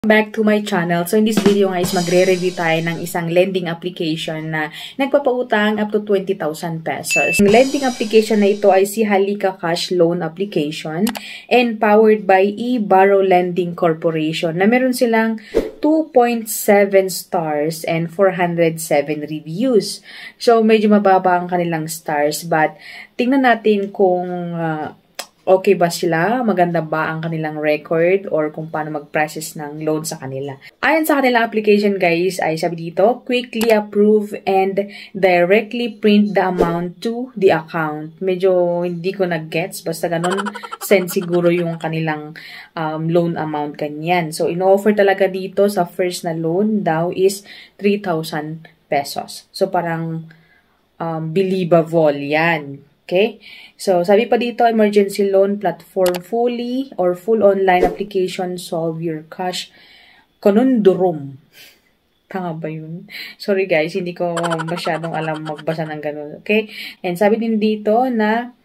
Back to my channel. So in this video guys, magre-review tayo ng isang lending application na nagpapautang up to 20,000 pesos. Ang lending application na ito ay si Halika Cash Loan Application and powered by eBarrow Lending Corporation na meron silang 2.7 stars and 407 reviews. So medyo mababa ang kanilang stars, but tingnan natin kung okay ba sila? Maganda ba ang kanilang record or kung paano mag-process ng loan sa kanila? Ayon sa kanilang application guys, ay sabi dito, quickly approve and directly print the amount to the account. Medyo hindi ko nag-gets, basta ganun send siguro yung kanilang loan amount ganyan. So, in-offer talaga dito sa first na loan daw is 3,000 pesos. So, parang believable yan. Okay? So, sabi pa dito, emergency loan platform fully or full online application, solve your cash conundrum. Tanga ba yun? Sorry guys, hindi ko masyadong alam magbasa ng ganun. Okay? And sabi din dito na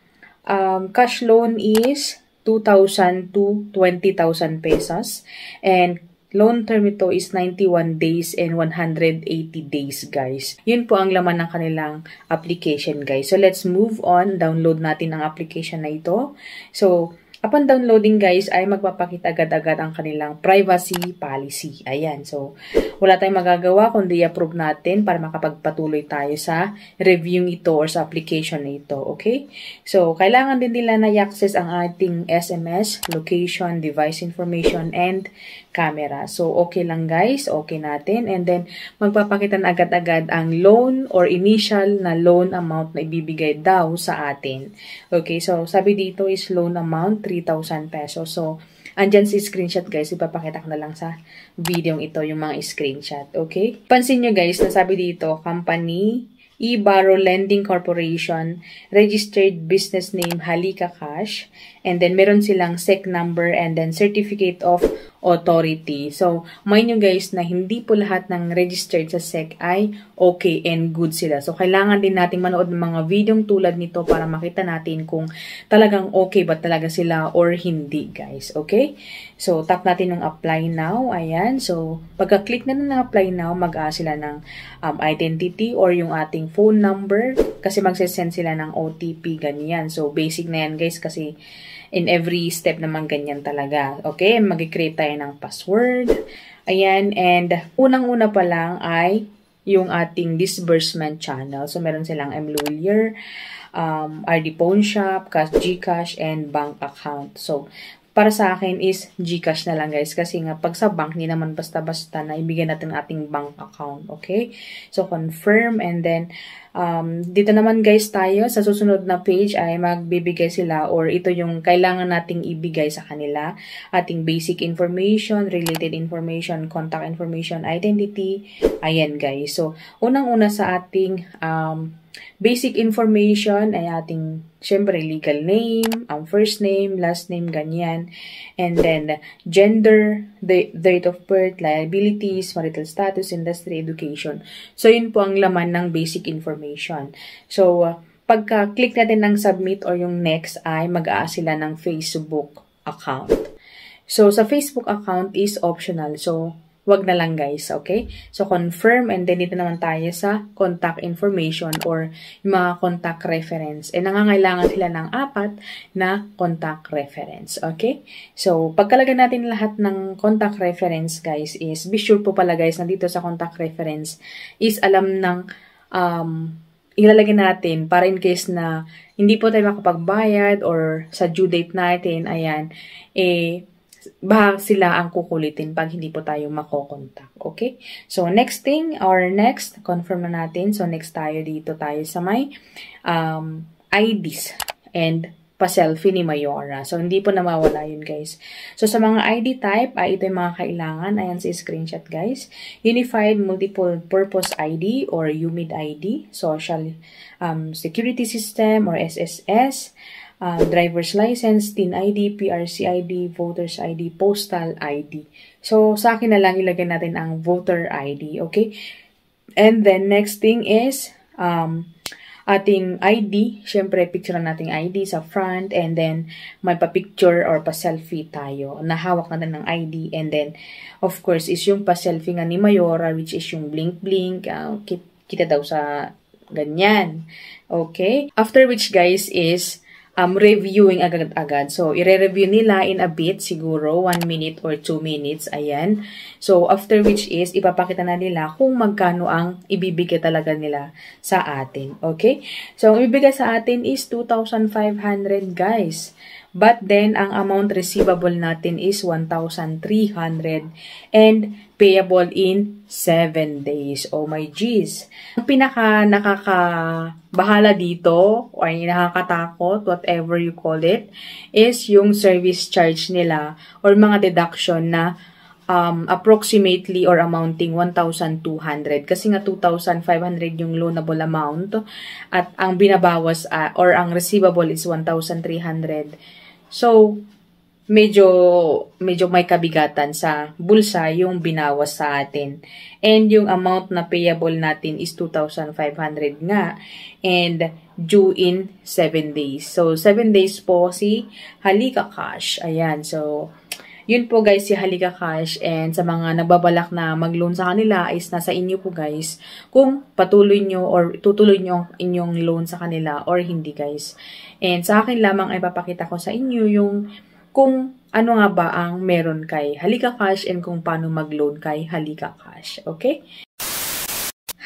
cash loan is 2,000 to 20,000 pesos. And loan term ito is 91 days and 180 days, guys. Yun po ang laman ng kanilang application, guys. So, let's move on. Download natin ang application na ito. So, upon downloading, guys, ay magpapakita agad-agad ang kanilang privacy policy. Ayan. So, wala tayong magagawa kundi i-approve natin para makapagpatuloy tayo sa reviewing ito or sa application na ito. Okay? So, kailangan din nila na i-access ang ating SMS, location, device information, and camera. So, okay lang guys. Okay natin. And then, magpapakita na agad-agad ang loan or initial na loan amount na ibibigay daw sa atin. Okay? So, sabi dito is loan amount 3,000 pesos. So, andyan si screenshot guys. Ipapakita ko na lang sa video ito yung mga screenshot. Okay? Pansin nyo guys, nasabi dito, company, eBarrow Lending Corporation, registered business name Halika Cash, and then meron silang SEC number and then certificate of authority. So, mind nyo guys na hindi po lahat ng registered sa SEC ay okay and good sila. So, kailangan din nating manood ng mga videong tulad nito para makita natin kung talagang okay ba talaga sila or hindi guys. Okay? So, tap natin ng apply now. Ayan. So, pagka-click na ng apply now, mag-a sila ng identity or yung ating phone number kasi magsasend sila ng OTP, ganyan. So, basic na yan guys kasi in every step naman ganyan talaga. Okay? Mag-create tayo ng password. Ayan. And unang-una pa lang ay yung ating disbursement channel. So, meron silang MLawyer, RD Pawn Shop, GCash, and bank account. So, para sa akin is GCash na lang guys. Kasi nga pag sa bank, hindi naman basta-basta na ibigay natin ating bank account. Okay? So, confirm and then dito naman guys tayo sa susunod na page ay magbibigay sila or ito yung kailangan nating ibigay sa kanila. Ating basic information, related information, contact information, identity. Ayan guys. So, unang-una sa ating basic information ay ating, syempre, legal name, first name, last name, ganyan. And then, gender, the date of birth, liabilities, marital status, industry, education. So, yun po ang laman ng basic information. So, pagka-click natin ng submit or yung next ay mag-a sila ng Facebook account. So, sa Facebook account is optional. So, wag na lang guys, okay? So, confirm and then dito naman tayo sa contact information or yung mga contact reference. And nangangailangan sila ng 4 na contact reference, okay? So, pagkalagay natin lahat ng contact reference guys is, be sure po pala guys na dito sa contact reference is alam ng ilalagay natin para in case na hindi po tayo makapagbayad or sa due date natin, ayan, baka sila ang kukulitin pag hindi po tayo makokontak. Okay? So, next thing, or next, confirm na natin. So, next tayo dito tayo sa may IDs and pa-selfie ni Mayora. So, hindi po namawala yun, guys. So, sa mga ID type, ay ito yung mga kailangan. Ayan si screenshot, guys. Unified Multiple Purpose ID or UMID ID, Social Security System or SSS, driver's license, TIN ID, PRC ID, voter's ID, postal ID. So, sa akin na lang ilagay natin ang voter ID, okay? And then, next thing is, ating ID. Siyempre, picture natin ID sa front and then may pa-picture or pa-selfie tayo. Nahawak na ng ID and then, of course, is yung pa-selfie nga ni Mayora which is yung blink-blink. Kita daw sa ganyan. Okay? After which, guys, is reviewing agad-agad. So, i-review nila in a bit, siguro 1 minute or 2 minutes. Ayan. So, after which is, ipapakita na nila kung magkano ang ibibigay talaga nila sa atin. Okay? So, ang ibibigay sa atin is 2,500, guys. But then, ang amount receivable natin is 1,300 and payable in 7 days. Oh my G's. Ang pinaka nakakabahala dito, or nakakatakot, whatever you call it, is yung service charge nila or mga deduction na approximately or amounting 1,200. Kasi nga 2,500 yung loanable amount at ang binabawas or ang receivable is 1,300. So, medyo may kabigatan sa bulsa yung binawas sa atin. And yung amount na payable natin is 2,500 nga. And due in 7 days. So, 7 days po si Halika Cash. Ayan. So, yun po guys si Halika Cash. And sa mga nagbabalak na mag-loan sa kanila is nasa inyo po guys kung patuloy nyo or tutuloy nyo inyong loan sa kanila or hindi guys. And sa akin lamang ay papakita ko sa inyo yung kung ano nga ba ang meron kay Halika Cash and kung paano mag-loan kay Halika Cash. Okay?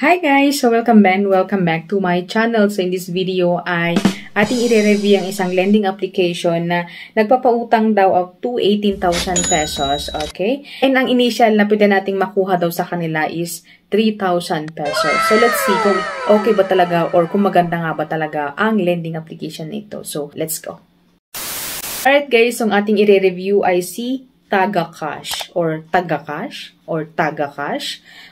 Hi guys! So welcome back to my channel. So in this video ay ating i-review ang isang lending application na nagpapautang daw up to 18,000 pesos. Okay? And ang initial na pwede nating makuha daw sa kanila is 3,000 pesos. So let's see kung okay ba talaga or kung maganda nga ba talaga ang lending application nito. So let's go. Alright guys, so ang ating i-review ay si Tagacash or Tagacash.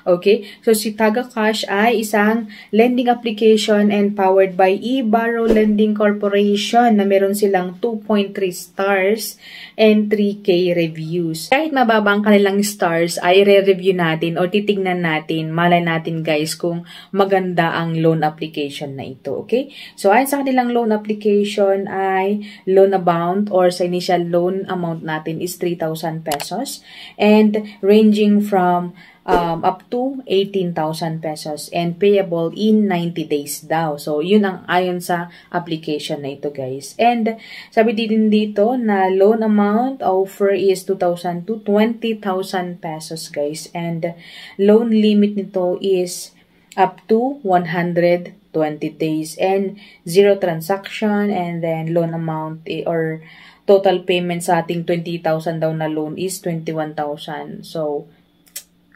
Okay? So, si Tagacash ay isang lending application and powered by eBarrow Lending Corporation na meron silang 2.3 stars and 3K reviews. Kahit mababa ang kanilang stars, ay re-review natin o titignan natin, malay natin guys kung maganda ang loan application na ito. Okay? So, ayon sa kanilang loan application ay loan amount or sa initial loan amount natin is 3,000 pesos and ranging from up to 18,000 pesos and payable in 90 days daw. So, yun ang ayon sa application na ito, guys. And, sabi din dito na loan amount offer is 2,000 to 20,000 pesos, guys. And, loan limit nito is up to 120 days and zero transaction and then loan amount or total payment sa ating 20,000 daw na loan is 21,000. So,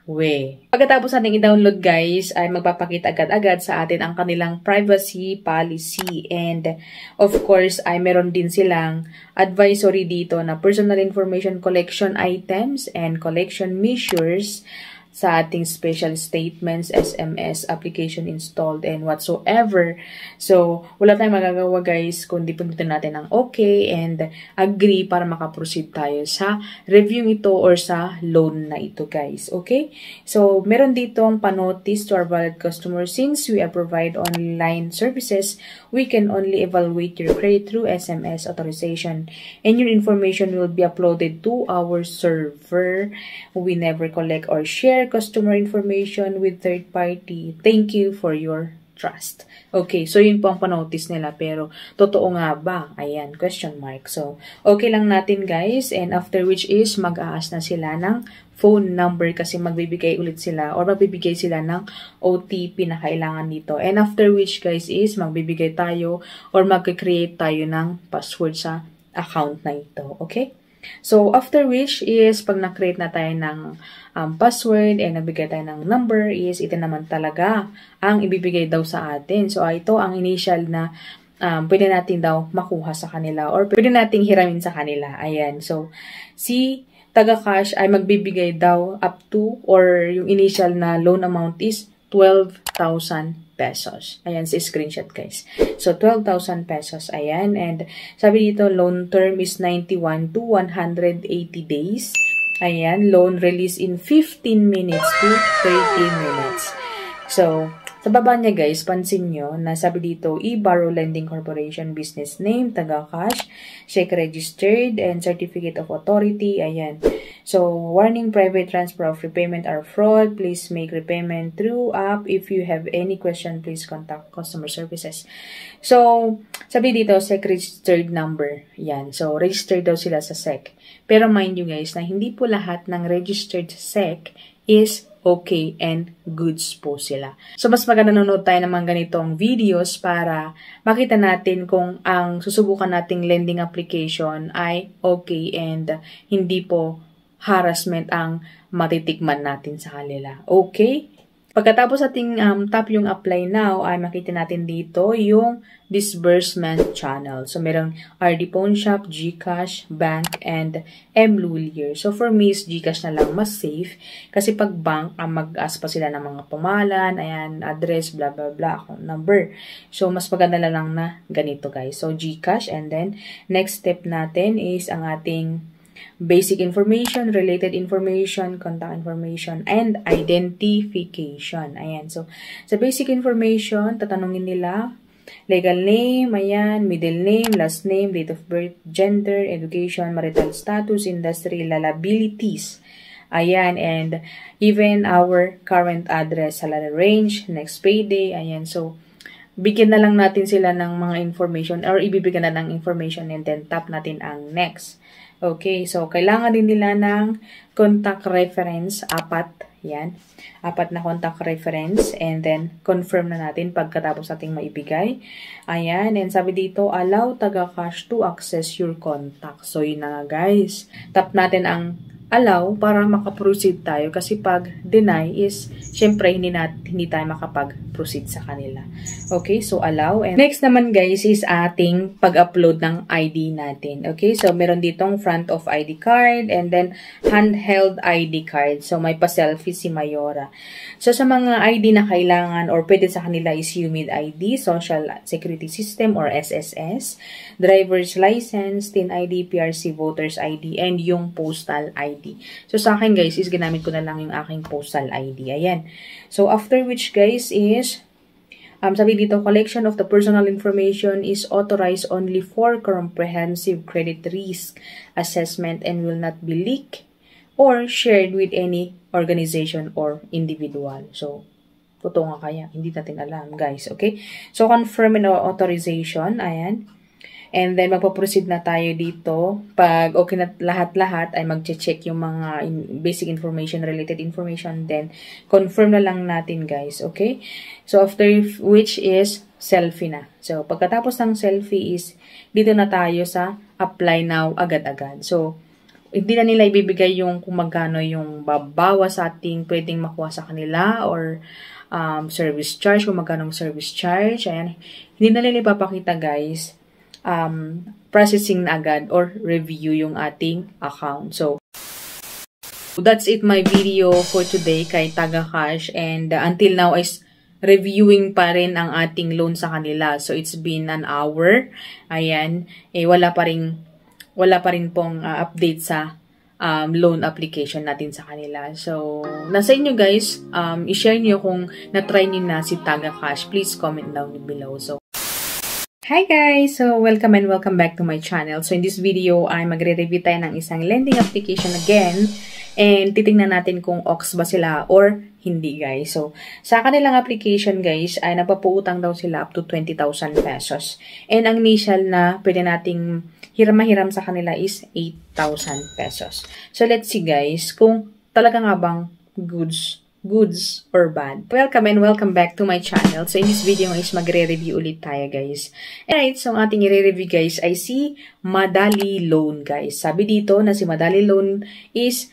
pagkatapos natin i-download guys, ay magpapakita agad-agad sa atin ang kanilang privacy policy. And of course, ay meron din silang advisory dito na personal information collection items and collection measures sa ating special statements, SMS, application installed, and whatsoever. So, wala tayong magagawa guys kundi pundutin natin ang okay and agree para makaproceed tayo sa review ito or sa loan na ito guys. Okay? So, meron ditong panotice to our valid customers. Since we provide online services, we can only evaluate your credit through SMS authorization and your information will be uploaded to our server. We never collect or share customer information with third party. Thank you for your trust. Okay, so yun po ang panotice nila. Pero, totoo nga ba? Ayan, question mark. So, okay lang natin guys. And after which is, mag-aas na sila ng phone number kasi magbibigay ulit sila or magbibigay sila ng OTP na kailangan dito. And after which guys is, magbibigay tayo or mag-create tayo ng password sa account na ito. Okay? So, after which is, pag na-create na tayo ng password and nabigay tayo ng number is, ito naman talaga ang ibibigay daw sa atin. So, ito ang initial na pwede natin daw makuha sa kanila or pwede nating hiramin sa kanila. Ayan. So, si Tagacash ay magbibigay daw up to or yung initial na loan amount is 12,000 pesos. Ayan, si screenshot guys. So, 12,000 pesos. Ayan. And sabi dito, loan term is 91 to 180 days. Ayan. Loan release in 15 minutes to 30 minutes. So, Sa baba niya guys, pansin nyo, na sabi dito, e-Borrow Lending Corporation Business Name, taga-cash, check registered, and Certificate of Authority. Ayan. So, warning, private transfer of repayment are fraud. Please make repayment through app. If you have any question, please contact customer services. So, sabi dito, SEC registered number. Yan. So, registered daw sila sa SEC. Pero mind you guys, na hindi po lahat ng registered SEC is okay and goods po sila. So, mas maganda nanonood tayo ng mga ganitong videos para makita natin kung ang susubukan nating lending application ay okay and hindi po harassment ang matitikman natin sa kanila. Okay? Pagkatapos ating tap yung apply now, ay makita natin dito yung disbursement channel. So, merong RD Pawn Shop, GCash, Bank, and Mlulier. So, for me, is GCash na lang mas safe. Kasi pag bank, mag-ask pa sila ng mga pamalan, ayan, address, blah, blah, blah, account number. So, mas maganda na lang na ganito, guys. So, GCash, and then, next step natin is ang ating basic information, related information, contact information, and identification. Ayan. So, sa basic information, tatanungin nila, legal name, ayan, middle name, last name, date of birth, gender, education, marital status, industry, liabilities. Ayan, and even our current address, salary range, next payday. Ayan, so, bigyan na lang natin sila ng mga information or ibibigyan na ng information and then tap natin ang next. Okay, so kailangan din nila ng contact reference, 4. Yan, 4 na contact reference and then confirm na natin pagkatapos nating maibigay. Ayan, and sabi dito, allow taga-cash to access your contact. So, yun na nga guys. Tap natin ang allow para makaproceed tayo kasi pag deny is syempre hindi tayo makapag-proceed sa kanila. Okay, so allow. And next naman guys is ating pag-upload ng ID natin. Okay, so meron ditong front of ID card and then handheld ID card. So may pa-selfie si Mayora. So sa mga ID na kailangan or pwede sa kanila is UMID ID, Social Security System or SSS, driver's license, TIN ID, PRC voters ID, and yung postal ID. So, sa akin guys, is ginamit ko na lang yung aking postal ID. Ayan. So, after which guys is, sabi dito, collection of the personal information is authorized only for comprehensive credit risk assessment and will not be leaked or shared with any organization or individual. So, totoo nga kaya? Hindi natin alam guys. Okay? So, confirm and authorization. Ayan. And then, magpaproceed na tayo dito. Pag okay na lahat-lahat, ay mag-check yung mga basic information, related information. Then, confirm na lang natin, guys. Okay? So, after which is selfie na. So, pagkatapos ng selfie is, dito na tayo sa apply now agad-agad. So, hindi na nila ibibigay yung kung magkano yung babawas sa ating pwedeng makuha sa kanila or service charge, kung magkano service charge. Ayan. Hindi na nila ipapakita, guys, processing na agad or review yung ating account. So, that's it my video for today kay taga-cash and until now is reviewing pa rin ang ating loan sa kanila. So, it's been an hour. Ayan. Wala pa rin pong update sa loan application natin sa kanila. So, nasa inyo guys, i-share nyo kung na-try nyo na si taga-cash. Please comment down below. So, hi guys! So, welcome and welcome back to my channel. So, in this video, ay magre-review tayo ng isang lending application again. And titingnan natin kung OX ba sila or hindi guys. So, sa kanilang application guys, ay napapuutang daw sila up to 20,000 pesos. And ang initial na pwede nating hiram-hiram sa kanila is 8,000 pesos. So, let's see guys kung talaga nga bang goods or bad. Welcome and welcome back to my channel. So, in this video is magre-review ulit tayo, guys. Alright, so ang ating i-review, guys, ay si Madali Loan, guys. Sabi dito na si Madali Loan is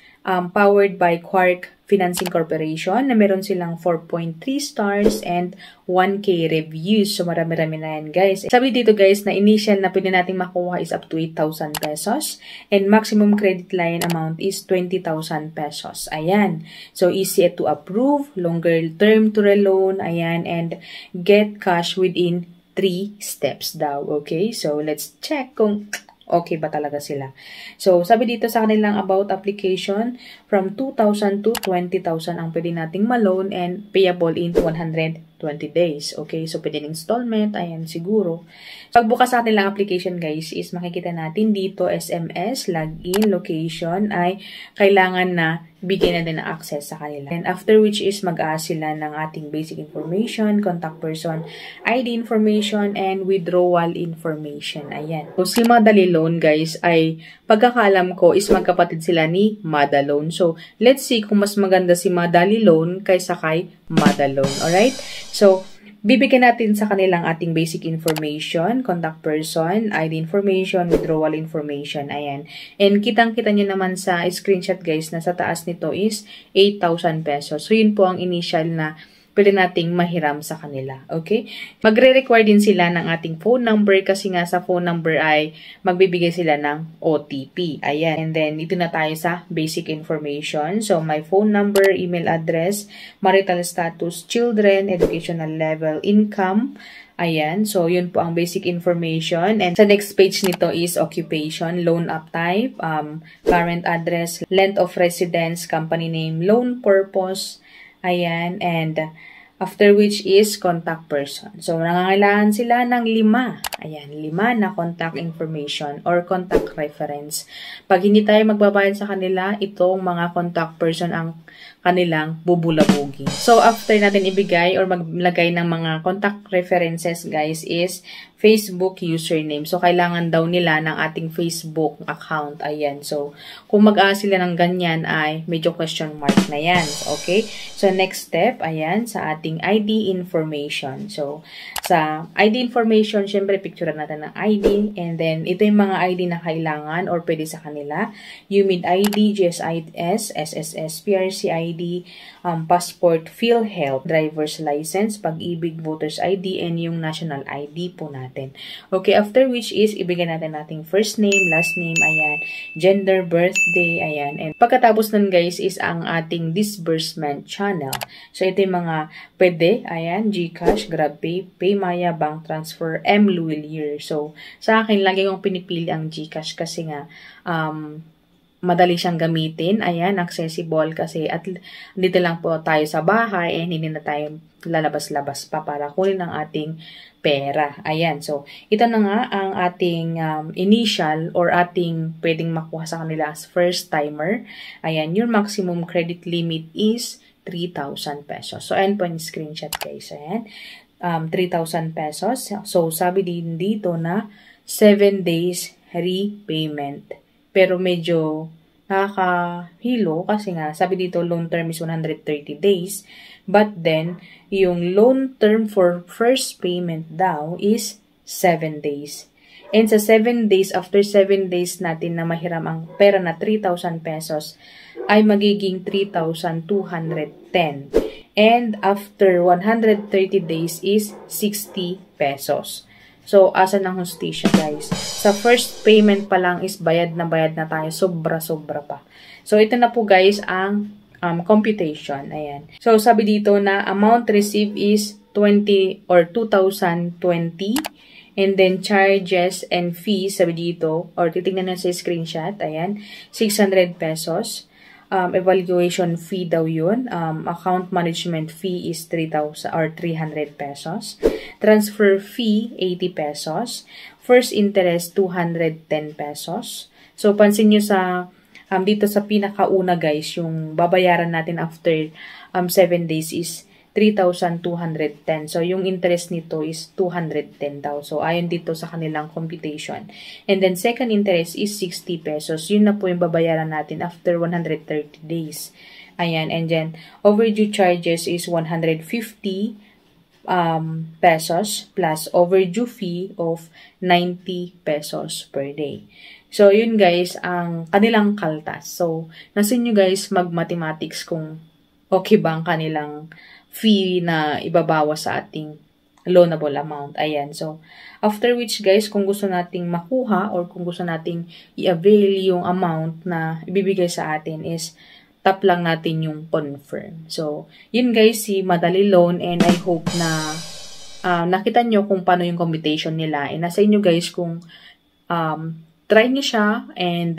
powered by Quark Financing Corporation na meron silang 4.3 stars and 1K reviews. So, marami-rami na yan, guys. Sabi dito, guys, na initial na pwede nating makuha is up to 8,000 pesos and maximum credit line amount is 20,000 pesos. Ayan. So, easy to approve, longer term to reloan, ayan, and get cash within 3 steps daw. Okay? So, let's check kung okay ba talaga sila. So, sabi dito sa kanilang about application, from 2,000 to 20,000 ang pwede nating ma-loan and payable in 120 20 days. Okay, so pwede installment, ayan, siguro. Pagbukas natin lang application guys is makikita natin dito SMS, login, location ay kailangan na bigyan natin ng access sa kanila. And after which is mag-ask sila ng ating basic information, contact person, ID information, and withdrawal information. Ayan. So si Madali Loan guys ay pagkakaalam ko is magkapatid sila ni Madalone. So let's see kung mas maganda si Madali Loan kaysa kay Madalone. Alright? So bibigyan natin sa kanilang ating basic information, contact person, ID information, withdrawal information. Ayan. And kitang-kita nyo naman sa screenshot guys na sa taas nito is 8,000 pesos. So yun po ang initial na pwede nating mahiram sa kanila. Okay? Magre-require din sila ng ating phone number kasi nga sa phone number ay magbibigay sila ng OTP. Ayan. And then, ito na tayo sa basic information. So, my phone number, email address, marital status, children, educational level, income. Ayan. So, yun po ang basic information. And sa next page nito is occupation, loan up type, current address, length of residence, company name, loan purpose. Ayan, and after which is contact person. So, nangangailangan sila ng 5. Ayan, 5 na contact information or contact reference. Pag hindi tayo magbabayad sa kanila, itong mga contact person ang kanilang bubulabugin. So, after natin ibigay or maglagay ng mga contact references, guys, is Facebook username. So, kailangan daw nila ng ating Facebook account. Ayan. So, kung mag-ask sila ng ganyan ay medyo question mark na yan. Okay? So, next step, ayan, sa ating ID information. So, sa ID information, syempre, picture natin ng ID. And then, ito yung mga ID na kailangan or pwede sa kanila. UMID ID, GSIS, SSS, PRC ID, passport, PhilHealth, driver's license, pag-ibig, voter's ID, and yung national ID po natin. Okay, after which is, ibigay natin nating first name, last name, ayan, gender, birthday, ayan. And pagkatapos nun guys is ang ating disbursement channel. So, ito yung mga pwede, ayan, GCash, GrabPay, PayMaya, bank transfer, Luwilier. So, sa akin, lagi kong pinipili ang GCash kasi nga, madali siyang gamitin. Ayan, accessible kasi at dito lang po tayo sa bahay and hindi na tayo lalabas-labas pa para kunin ang ating pera. Ayan, so ito na nga ang ating initial or ating pwedeng makuha sa kanila as first timer. Ayan, your maximum credit limit is 3,000 pesos. So, ayan po yung screenshot guys. Ayan, 3,000 pesos. So, sabi din dito na 7 days repayment. Pero medyo nakakahilo kasi nga, sabi dito, loan term is 130 days. But then, yung loan term for first payment daw is 7 days. And sa 7 days, after 7 days natin na mahiram ang pera na 3,000 pesos, ay magiging 3,210. And after 130 days is 60 pesos. So, asan ang hustisya, guys? Sa first payment pa lang is bayad na tayo. Sobra-sobra pa. So, ito na po, guys, ang computation. Ayan. So, sabi dito na amount received is 20 or 2,020. And then, charges and fees, sabi dito, or titignan na sa screenshot. Ayan. 600 pesos. Evaluation fee daw yun. Account management fee is 3,000 or 300 pesos. Transfer fee, 80 pesos. First interest, 210 pesos. So, pansin nyo sa, dito sa pinakauna guys, yung babayaran natin after 7 days is 3,210. So, yung interest nito is 210 daw. So, ayon dito sa kanilang computation. And then, second interest is 60 pesos. Yun na po yung babayaran natin after 130 days. Ayan. And then, overdue charges is 150 pesos plus overdue fee of 90 pesos per day. So, yun guys, ang kanilang kaltas. So, nasin nyo guys mag-mathematics kung okay ba ang kanilang fee na ibabawa sa ating loanable amount. Ayan. So, after which guys, kung gusto nating makuha or kung gusto nating i-avail yung amount na ibibigay sa atin is tap lang natin yung confirm. So, yun guys, si Madali Loan and I hope na nakita nyo kung paano yung computation nila. And nasa inyo guys kung try nyo siya and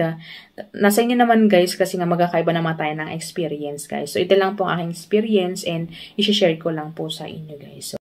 nasa inyo naman guys kasi nga magkakaiba naman tayo ng experience guys. So ito lang po ang aking experience and i-share ko lang po sa inyo guys. So,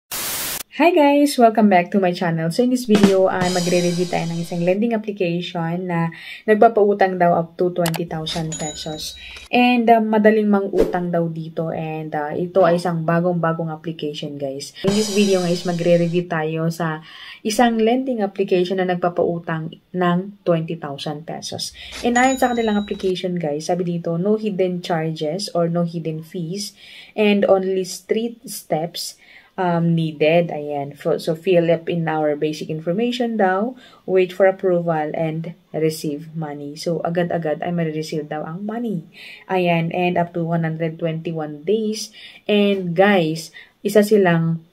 hi guys! Welcome back to my channel. So in this video, magre-review tayo ng isang lending application na nagpapautang daw up to 20,000 pesos. And madaling mang-utang daw dito and ito ay isang bagong-bagong application guys. In this video guys, magre-review tayo sa isang lending application na nagpapautang ng 20,000 pesos. And ayon sa kanilang application guys, sabi dito, no hidden charges or no hidden fees and only 3 steps needed. Ayan. So, fill up in our basic information daw, wait for approval, and receive money. So, agad-agad ay marireceive daw ang money. Ayan. And up to 121 days. And guys, isa silang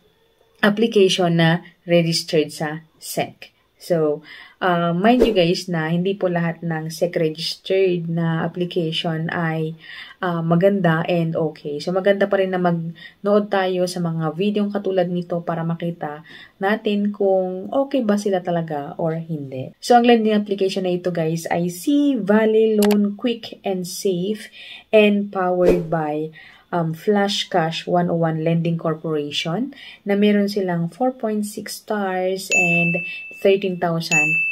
application na registered sa SEC. So, mind you guys na hindi po lahat ng SEC-registered na application ay maganda and okay. So, maganda pa rin na mag-nood tayo sa mga video katulad nito para makita natin kung okay ba sila talaga or hindi. So, ang lending application na ito guys ay C-Valley Loan Quick and Safe and powered by Flash Cash 101 Lending Corporation na meron silang 4.6 stars and 13,000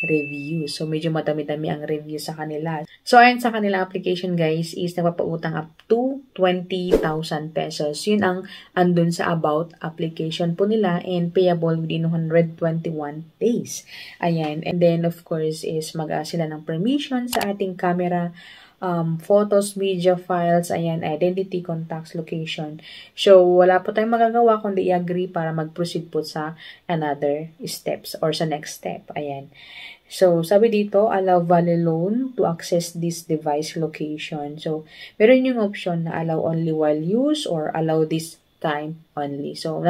reviews. So, medyo madami-dami ang review sa kanila. So, ayon sa kanila application guys is nagpapautang up to 20,000 pesos. Yun ang andun sa about application po nila and payable within 121 days. Ayan. And then, of course, is sila ng permission sa ating camera, photos, media files, ayan, identity, contacts, location. So, wala po tayong magagawa kundi i-agree para mag-proceed po sa another steps or sa next step. Ayan. So, sabi dito, allow Valley Loan to access this device location. So, meron yung option na allow only while use or allow this time only. So,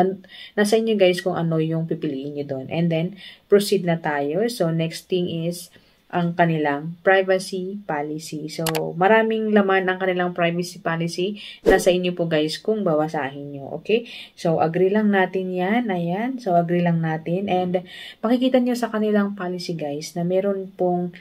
nasa inyo guys kung ano yung pipiliin nyo doon. And then, proceed na tayo. So, next thing is ang kanilang privacy policy. So, maraming laman ang kanilang privacy policy. Nasa inyo po guys kung babasahin nyo. Okay? So, agree lang natin yan. Ayan. So, agree lang natin. And, makikita nyo sa kanilang policy guys na meron pong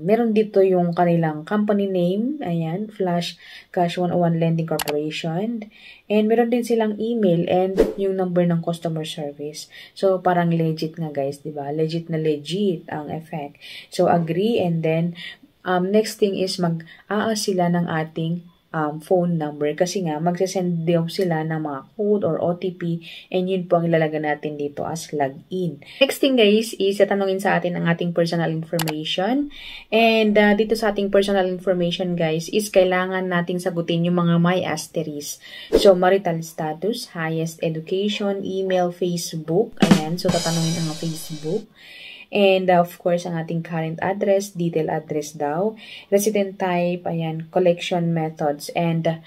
meron dito yung kanilang company name, ayan, Flash Cash 101 Lending Corporation, and meron din silang email and yung number ng customer service. So, parang legit nga guys, diba? Legit na legit ang effect. So, agree and then, next thing is mag-aas sila ng ating phone number kasi nga magsasend daw sila ng mga code or OTP and yun po ang ilalagay natin dito as login. Next thing guys is tatanungin sa atin ang ating personal information and dito sa ating personal information guys is kailangan nating sagutin yung mga may asterisk. So marital status, highest education, email, Facebook, ayan, so tatanungin ang Facebook. And of course, ang ating current address, detail address daw, resident type, ayan, collection methods, and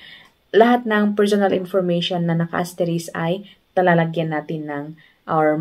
lahat ng personal information na naka-asterisk ay talalagyan natin ng or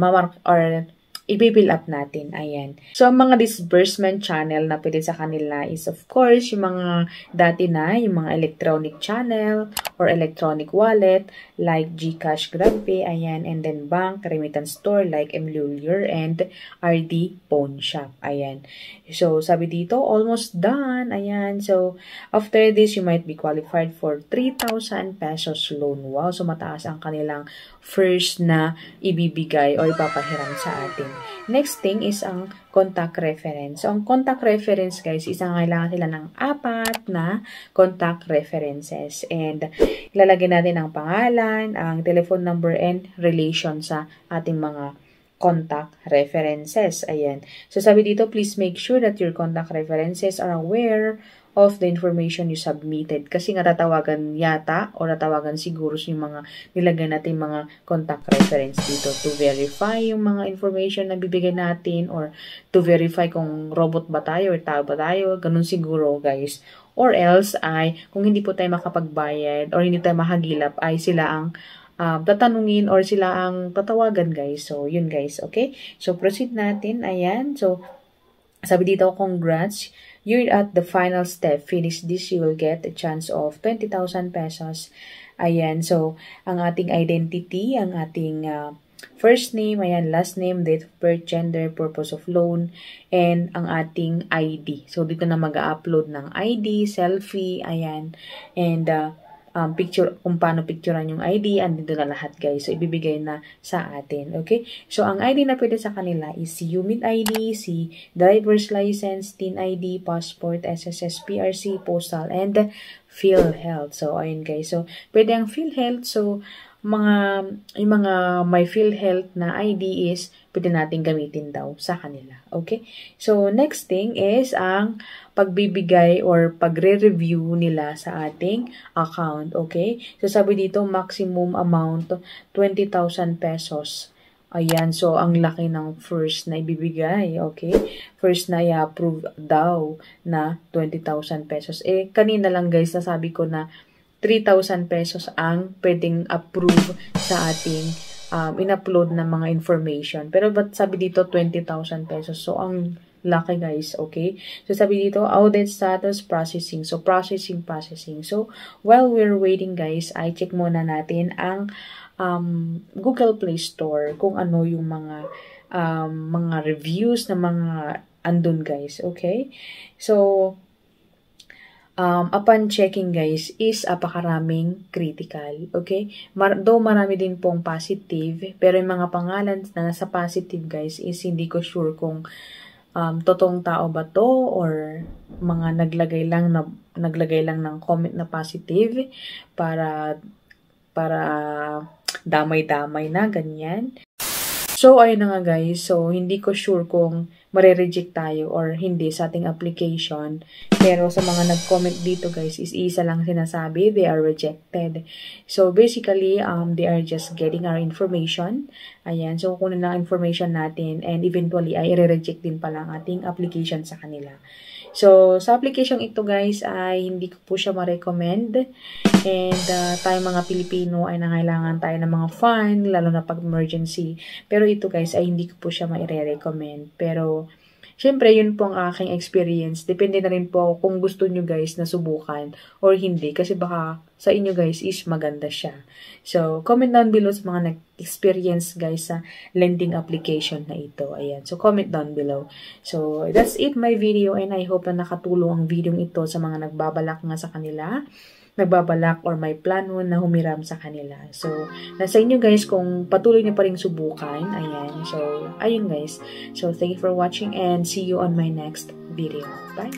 i-fill up natin. Ayan. So, ang mga disbursement channel na pwede sa kanila is of course, yung mga dati na, yung mga electronic channel or electronic wallet like GCash, GrabPay, ayan, and then bank, remittance store like Mlulier and RD Pawn Shop. Ayan. So, sabi dito, almost done. Ayan. So, after this, you might be qualified for 3,000 pesos loan. Wow. So, mataas ang kanilang first na ibibigay or ipapahiram sa atin. Next thing is ang contact reference. So, ang contact reference, guys, isang kailangan sila ng 4 na contact references. And, ilalagay natin ang pangalan, ang telephone number, and relation sa ating mga contact references. Ayan. So, sabi dito, please make sure that your contact references are aware of the information you submitted. Kasi nga tatawagan yata o tatawagan siguro yung mga nilagay natin mga contact reference dito to verify yung mga information na bibigay natin or to verify kung robot ba tayo or tao ba tayo. Ganun siguro guys. Or else ay kung hindi po tayo makapagbayad or hindi tayo mahagilap ay sila ang tatanungin or sila ang tatawagan guys. So yun guys. Okay? So proceed natin. Ayan. So sabi dito, congrats. You're at the final step. Finish this, you will get a chance of 20,000 pesos. Ayan. So, ang ating identity, ang ating first name, ayan, last name, date of birth, gender, purpose of loan, and ang ating ID. So, dito na mag-upload ng ID, selfie, ayan, and picture, kung paano picturean yung ID, andito na lahat, guys. So, ibibigay na sa atin, okay? So, ang ID na pwede sa kanila is si UMID ID, si driver's license, TIN ID, passport, SSS, PRC, postal, and PhilHealth. So, ayun, guys. So, pwede ang PhilHealth. So, yung mga may PhilHealth na ID is pwede natin gamitin daw sa kanila. Okay? So, next thing is ang pagbibigay or pagre-review nila sa ating account. Okay? So, sabi dito, maximum amount 20,000 pesos. Ayan. So, ang laki ng first na ibibigay. Okay? First na i-approve daw na 20,000 pesos. Eh, kanina lang guys, nasabi ko na 3,000 pesos ang pwedeng approve sa ating in-upload na mga information. Pero ba't sabi dito 20,000 pesos? So, ang laki guys, okay? So, sabi dito, audit status processing. So, processing. So, while we're waiting guys, I check muna natin ang Google Play Store kung ano yung mga reviews na mga andun guys, okay? So, upon checking guys is apakaraming critical, okay? Though marami din pong positive, pero yung mga pangalan na nasa positive guys is hindi ko sure kung totoong tao ba to or mga naglagay lang ng comment na positive para damay-damay na ganyan. So, ayun na nga guys. So, hindi ko sure kung mare-reject tayo or hindi sa ating application. Pero sa mga nag-comment dito guys, is isa lang sinasabi, they are rejected. So, basically, they are just getting our information. Ayan. So, kunin lang information natin and eventually ay i-reject din pala ang ating application sa kanila. So, sa application ito guys ay hindi ko po siya ma-recommend. And tayo mga Pilipino ay nangailangan tayo ng mga fund, lalo na pag emergency. Pero ito guys ay hindi ko po siya ma-recommend. Pero, syempre yun po ang aking experience. Depende na rin po kung gusto nyo guys na subukan or hindi. Kasi baka sa inyo guys is maganda siya. So, comment down below sa mga nag-experience guys sa lending application na ito. Ayan. So, comment down below. So, that's it my video and I hope na nakatulong ang video ito sa mga nagbabalak nga sa kanila. Nagbabalak or may plano na humiram sa kanila. So, nasa inyo guys kung patuloy niyo pa rin subukan. Ayan. So, ayun guys. So, thank you for watching and see you on my next video. Bye!